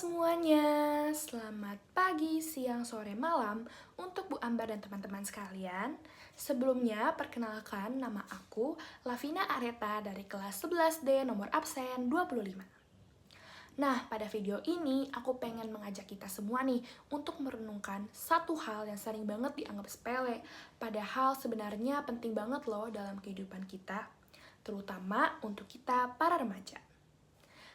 semuanya, selamat pagi, siang, sore, malam untuk Bu Ambar dan teman-teman sekalian. Sebelumnya, perkenalkan nama aku Lavina Areta dari kelas 11D nomor absen 25. Nah, pada video ini aku pengen mengajak kita semua nih untuk merenungkan satu hal yang sering banget dianggap sepele, padahal sebenarnya penting banget loh dalam kehidupan kita, terutama untuk kita para remaja.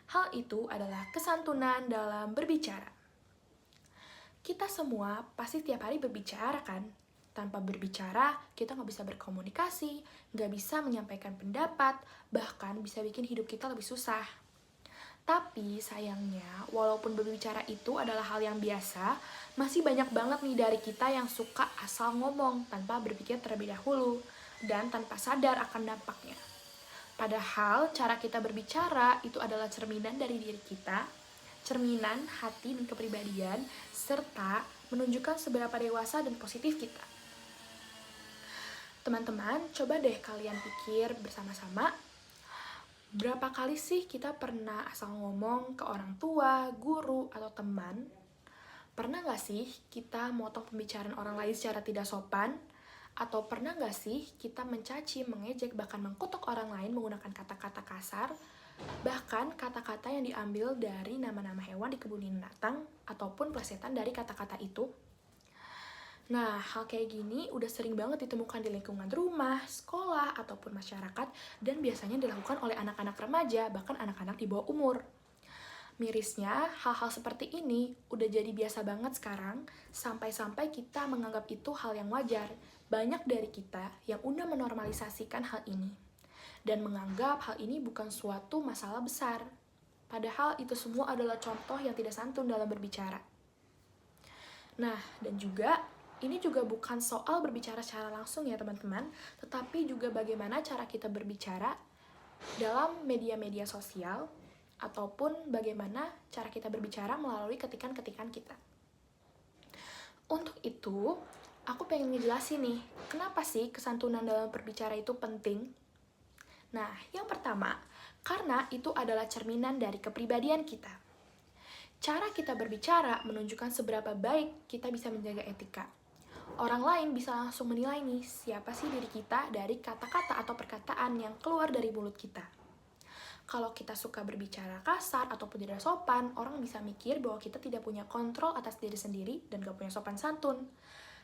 Hal itu adalah kesantunan dalam berbicara. Kita semua pasti tiap hari berbicara kan? Tanpa berbicara, kita nggak bisa berkomunikasi, nggak bisa menyampaikan pendapat, bahkan bisa bikin hidup kita lebih susah. Tapi sayangnya, walaupun berbicara itu adalah hal yang biasa, masih banyak banget nih dari kita yang suka asal ngomong tanpa berpikir terlebih dahulu dan tanpa sadar akan dampaknya. Padahal cara kita berbicara itu adalah cerminan dari diri kita, cerminan hati dan kepribadian, serta menunjukkan seberapa dewasa dan positif kita. Teman-teman, coba deh kalian pikir bersama-sama, berapa kali sih kita pernah asal ngomong ke orang tua, guru, atau teman? Pernah nggak sih kita motong pembicaraan orang lain secara tidak sopan? Atau pernah nggak sih kita mencaci, mengejek, bahkan mengkutuk orang lain menggunakan kata-kata kasar? Bahkan kata-kata yang diambil dari nama-nama hewan di kebun binatang ataupun plesetan dari kata-kata itu. Nah, hal kayak gini udah sering banget ditemukan di lingkungan rumah, sekolah, ataupun masyarakat, dan biasanya dilakukan oleh anak-anak remaja, bahkan anak-anak di bawah umur. Mirisnya, hal-hal seperti ini udah jadi biasa banget sekarang, sampai-sampai kita menganggap itu hal yang wajar. Banyak dari kita yang udah menormalisasikan hal ini, dan menganggap hal ini bukan suatu masalah besar. Padahal itu semua adalah contoh yang tidak santun dalam berbicara. Nah, dan juga ini juga bukan soal berbicara secara langsung ya teman-teman, tetapi juga bagaimana cara kita berbicara dalam media-media sosial, ataupun bagaimana cara kita berbicara melalui ketikan-ketikan kita. Untuk itu, aku pengen ngejelasin nih, kenapa sih kesantunan dalam berbicara itu penting? Nah, yang pertama, karena itu adalah cerminan dari kepribadian kita. Cara kita berbicara menunjukkan seberapa baik kita bisa menjaga etika. Orang lain bisa langsung menilai nih, siapa sih diri kita dari kata-kata atau perkataan yang keluar dari mulut kita. Kalau kita suka berbicara kasar ataupun tidak sopan, orang bisa mikir bahwa kita tidak punya kontrol atas diri sendiri dan gak punya sopan santun.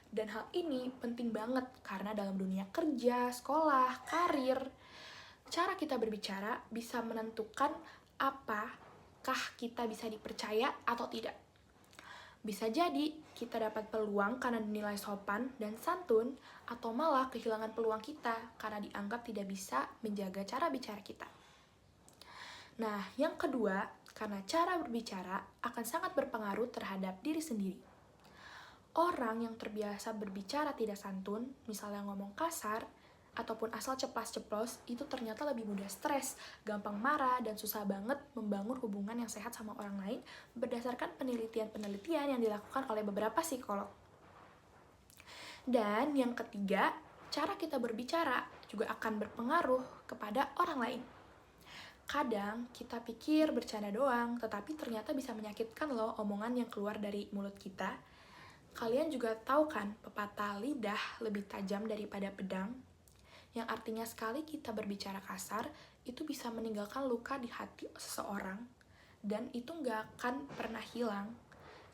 Dan hal ini penting banget karena dalam dunia kerja, sekolah, karir, cara kita berbicara bisa menentukan apakah kita bisa dipercaya atau tidak. Bisa jadi kita dapat peluang karena dinilai sopan dan santun, atau malah kehilangan peluang kita karena dianggap tidak bisa menjaga cara bicara kita. Nah, yang kedua, karena cara berbicara akan sangat berpengaruh terhadap diri sendiri. Orang yang terbiasa berbicara tidak santun, misalnya ngomong kasar, ataupun asal ceplas-ceplos, itu ternyata lebih mudah stres, gampang marah, dan susah banget membangun hubungan yang sehat sama orang lain berdasarkan penelitian-penelitian yang dilakukan oleh beberapa psikolog. Dan yang ketiga, cara kita berbicara juga akan berpengaruh kepada orang lain. Kadang kita pikir bercanda doang, tetapi ternyata bisa menyakitkan loh omongan yang keluar dari mulut kita. Kalian juga tahu kan, pepatah lidah lebih tajam daripada pedang? Yang artinya sekali kita berbicara kasar, itu bisa meninggalkan luka di hati seseorang, dan itu nggak akan pernah hilang.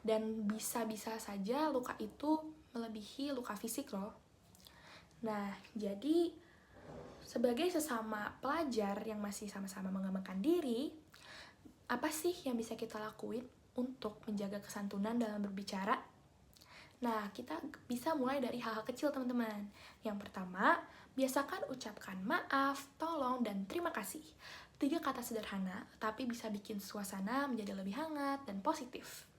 Dan bisa-bisa saja luka itu melebihi luka fisik loh. Nah, jadi sebagai sesama pelajar yang masih sama-sama mengembangkan diri, apa sih yang bisa kita lakuin untuk menjaga kesantunan dalam berbicara? Nah, kita bisa mulai dari hal-hal kecil, teman-teman. Yang pertama, biasakan ucapkan maaf, tolong, dan terima kasih. 3 kata sederhana, tapi bisa bikin suasana menjadi lebih hangat dan positif.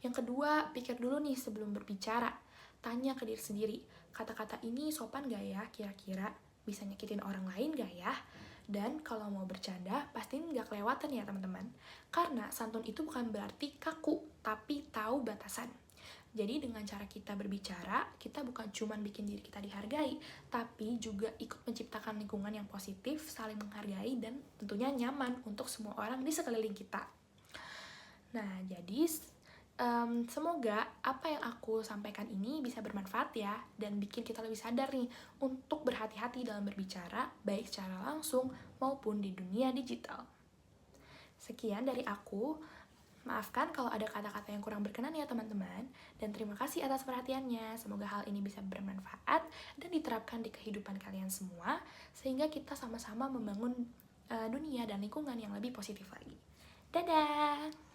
Yang kedua, pikir dulu nih sebelum berbicara. Tanya ke diri sendiri, kata-kata ini sopan gak ya kira-kira? Bisa nyakitin orang lain gak ya? Dan kalau mau bercanda, pastiin gak kelewatan ya teman-teman. Karena santun itu bukan berarti kaku, tapi tahu batasan. Jadi dengan cara kita berbicara, kita bukan cuma bikin diri kita dihargai, tapi juga ikut menciptakan lingkungan yang positif, saling menghargai, dan tentunya nyaman untuk semua orang di sekeliling kita. Nah, jadi semoga apa yang aku sampaikan ini bisa bermanfaat ya, dan bikin kita lebih sadar nih untuk berhati-hati dalam berbicara, baik secara langsung maupun di dunia digital. Sekian dari aku. Maafkan kalau ada kata-kata yang kurang berkenan ya teman-teman, dan terima kasih atas perhatiannya. Semoga hal ini bisa bermanfaat dan diterapkan di kehidupan kalian semua, sehingga kita sama-sama membangun dunia dan lingkungan yang lebih positif lagi. Dadah!